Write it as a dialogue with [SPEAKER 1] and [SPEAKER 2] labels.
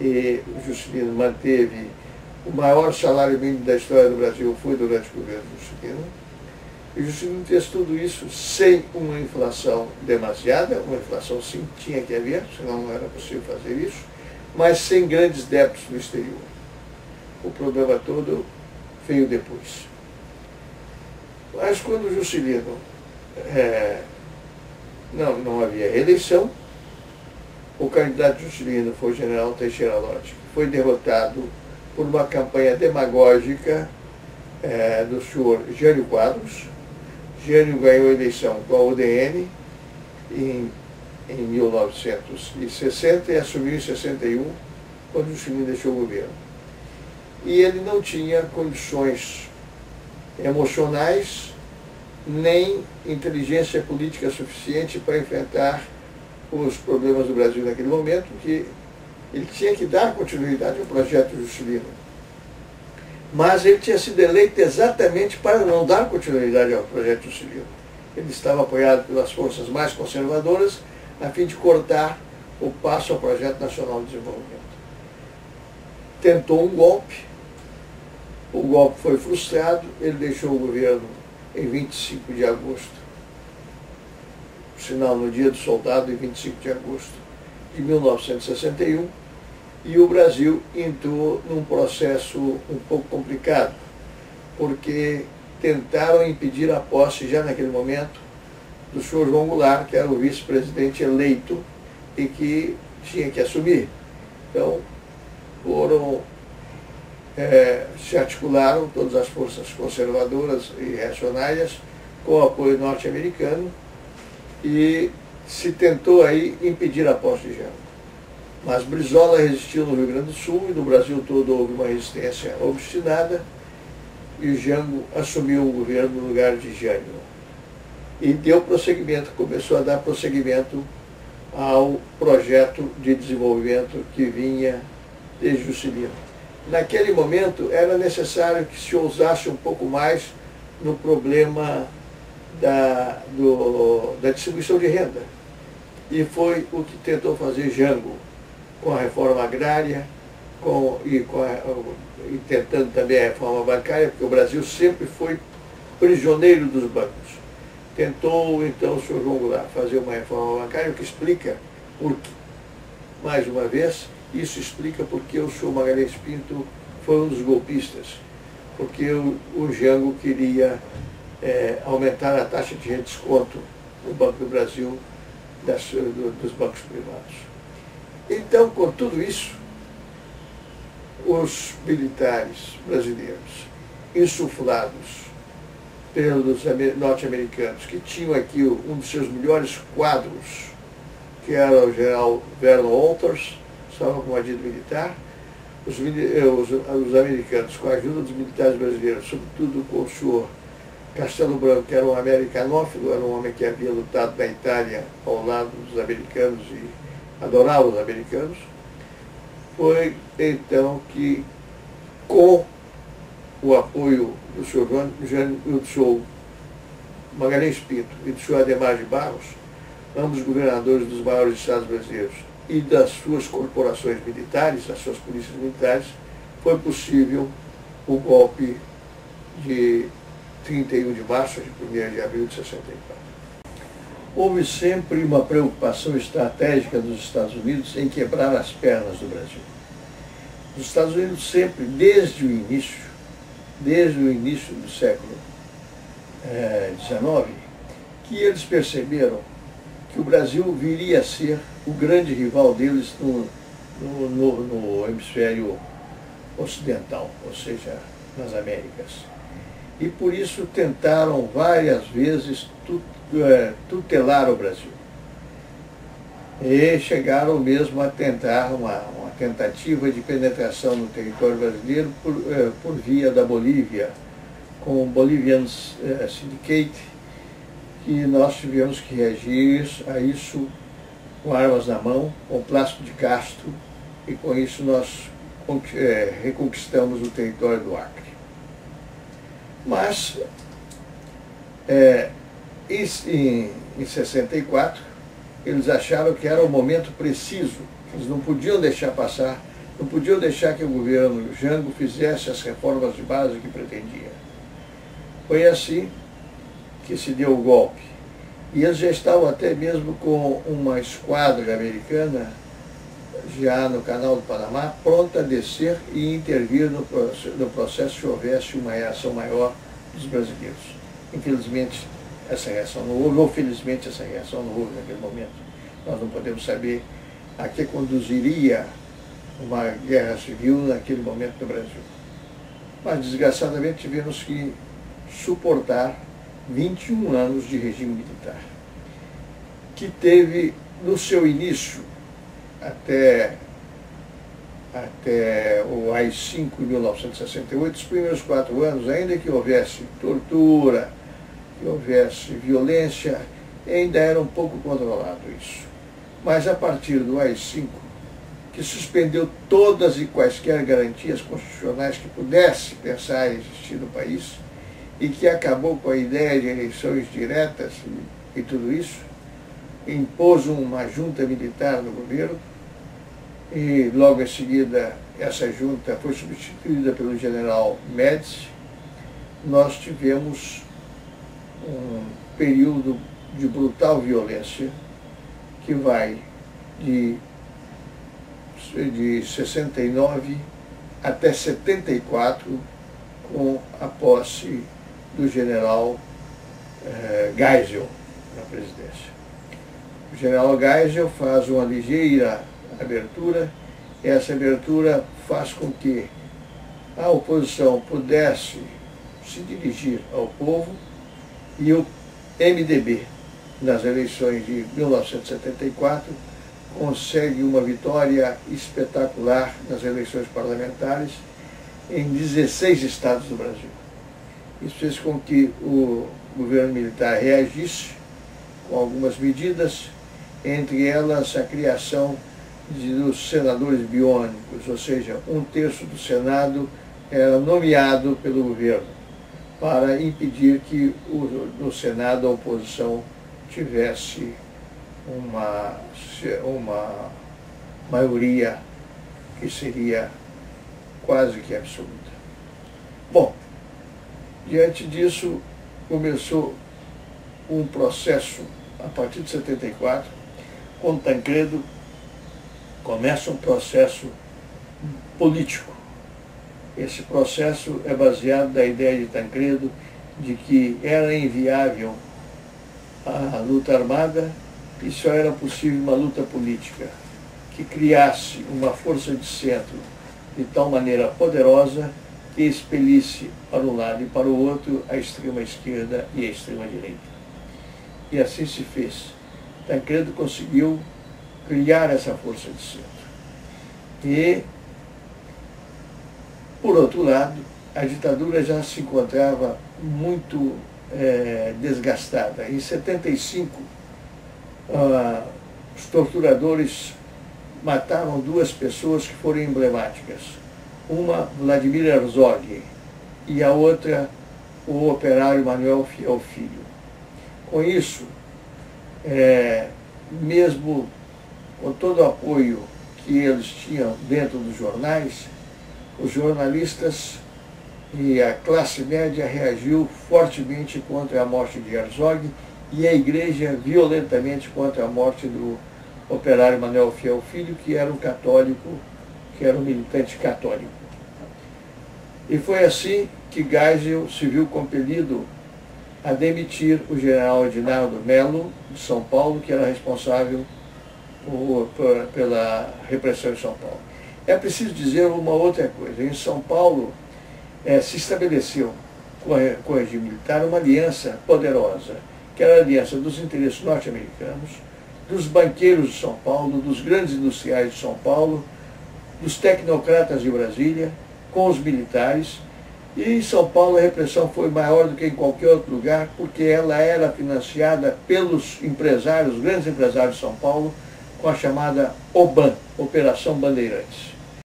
[SPEAKER 1] e o Juscelino manteve o maior salário mínimo da história do Brasil, foi durante o governo Juscelino. E o Juscelino fez tudo isso sem uma inflação demasiada, uma inflação sim tinha que haver, senão não era possível fazer isso, mas sem grandes débitos no exterior. O problema todo veio depois. Mas quando o Juscelino não havia reeleição, o candidato Juscelino foi o general Teixeira Lott, que foi derrotado por uma campanha demagógica do senhor Jânio Quadros. Jânio ganhou a eleição com a UDN em 1960 e assumiu em 61, quando Juscelino deixou o governo. E ele não tinha condições emocionais nem inteligência política suficiente para enfrentar os problemas do Brasil naquele momento, que ele tinha que dar continuidade ao projeto Juscelino. Mas ele tinha sido eleito exatamente para não dar continuidade ao projeto Juscelino. Ele estava apoiado pelas forças mais conservadoras a fim de cortar o passo ao Projeto Nacional de Desenvolvimento. Tentou um golpe, o golpe foi frustrado, ele deixou o governo em 25 de agosto, sinal no dia do soldado, em 25 de agosto de 1961, e o Brasil entrou num processo um pouco complicado, porque tentaram impedir a posse, já naquele momento, do senhor João Goulart, que era o vice-presidente eleito e que tinha que assumir. Então, se articularam todas as forças conservadoras e reacionárias com o apoio norte-americano e se tentou aí impedir a posse de Jango. Mas Brizola resistiu no Rio Grande do Sul e no Brasil todo houve uma resistência obstinada e o Jango assumiu o governo no lugar de Jânio. E deu prosseguimento, começou a dar prosseguimento ao projeto de desenvolvimento que vinha desde Juscelino. Naquele momento era necessário que se ousasse um pouco mais no problema da distribuição de renda. E foi o que tentou fazer Jango com a reforma agrária e tentando também a reforma bancária, porque o Brasil sempre foi prisioneiro dos bancos. Tentou, então, o senhor João Goulart fazer uma reforma bancária, o que explica, mais uma vez, isso explica porque o senhor Magalhães Pinto foi um dos golpistas, porque o Jango queria aumentar a taxa de redesconto no Banco do Brasil dos bancos privados. Então, com tudo isso, os militares brasileiros, insuflados pelos norte-americanos, que tinham aqui um dos seus melhores quadros, que era o general Vernon Walters, estava comandante militar, os americanos, com a ajuda dos militares brasileiros, sobretudo com o senhor Castelo Branco, que era um americanófilo, era um homem que havia lutado na Itália ao lado dos americanos e adorava os americanos, foi então que, com o apoio do senhor Magalhães Pinto e do senhor Adhemar de Barros, ambos governadores dos maiores estados brasileiros, e das suas corporações militares, das suas polícias militares, foi possível o golpe de 31 de março, de 1º de abril de 64. Houve sempre uma preocupação estratégica dos Estados Unidos em quebrar as pernas do Brasil. Os Estados Unidos sempre, desde o início do século XIX, que eles perceberam que o Brasil viria a ser o grande rival deles no hemisfério ocidental, ou seja, nas Américas. E por isso tentaram várias vezes tutelar o Brasil. E chegaram mesmo a tentar uma tentativa de penetração no território brasileiro por via da Bolívia, com o Bolivian Syndicate, que nós tivemos que reagir a isso com armas na mão, com plástico de Castro, e com isso nós reconquistamos o território do Acre. Mas, em 64, eles acharam que era o momento preciso, que eles não podiam deixar passar Não podiam deixar que o governo Jango fizesse as reformas de base que pretendia. Foi assim que se deu o golpe. E eles já estavam até mesmo com uma esquadra americana, já no canal do Panamá, pronta a descer e intervir no processo se houvesse uma reação maior dos brasileiros. Infelizmente, essa reação não houve, ou felizmente essa reação não houve naquele momento. Nós não podemos saber a que conduziria uma guerra civil naquele momento no Brasil. Mas, desgraçadamente, tivemos que suportar 21 anos de regime militar, que teve no seu início, até o AI-5 em 1968, os primeiros 4 anos, ainda que houvesse tortura, que houvesse violência, ainda era um pouco controlado isso. Mas a partir do AI-5, que suspendeu todas e quaisquer garantias constitucionais que pudesse pensar em existir no país, e que acabou com a ideia de eleições diretas e tudo isso, impôs uma junta militar no governo, e logo em seguida essa junta foi substituída pelo general Médici. Nós tivemos um período de brutal violência que vai de 69 até 74, com a posse do general Geisel na presidência. O general Geisel faz uma ligeira abertura. Essa abertura faz com que a oposição pudesse se dirigir ao povo, e o MDB, nas eleições de 1974, consegue uma vitória espetacular nas eleições parlamentares em 16 estados do Brasil. Isso fez com que o governo militar reagisse com algumas medidas, entre elas a criação dos senadores biônicos, ou seja, 1/3 do Senado era nomeado pelo governo, para impedir que no Senado a oposição tivesse uma maioria que seria quase que absoluta. Bom, diante disso começou um processo, a partir de 74, com Tancredo, começa um processo político. Esse processo é baseado na ideia de Tancredo de que era inviável a luta armada e só era possível uma luta política, que criasse uma força de centro de tal maneira poderosa que expelisse para um lado e para o outro a extrema esquerda e a extrema direita. E assim se fez. Tancredo conseguiu criar essa força de centro. E, por outro lado, a ditadura já se encontrava muito desgastada. Em 75, os torturadores mataram 2 pessoas que foram emblemáticas. Uma, Vladimir Herzog, e a outra, o operário Manuel Fiel Filho. Com isso, mesmo com todo o apoio que eles tinham dentro dos jornais, os jornalistas e a classe média reagiu fortemente contra a morte de Herzog, e a igreja violentamente contra a morte do operário Manuel Fiel Filho, que era um católico, que era um militante católico. E foi assim que Geisel se viu compelido a demitir o general Edinardo Melo, de São Paulo, que era responsável pela repressão em São Paulo. É preciso dizer uma outra coisa. Em São Paulo se estabeleceu com o regime militar uma aliança poderosa, que era a aliança dos interesses norte-americanos, dos banqueiros de São Paulo, dos grandes industriais de São Paulo, dos tecnocratas de Brasília, com os militares. E em São Paulo a repressão foi maior do que em qualquer outro lugar, porque ela era financiada pelos empresários, grandes empresários de São Paulo, com a chamada OBAN, Operação Bandeirantes.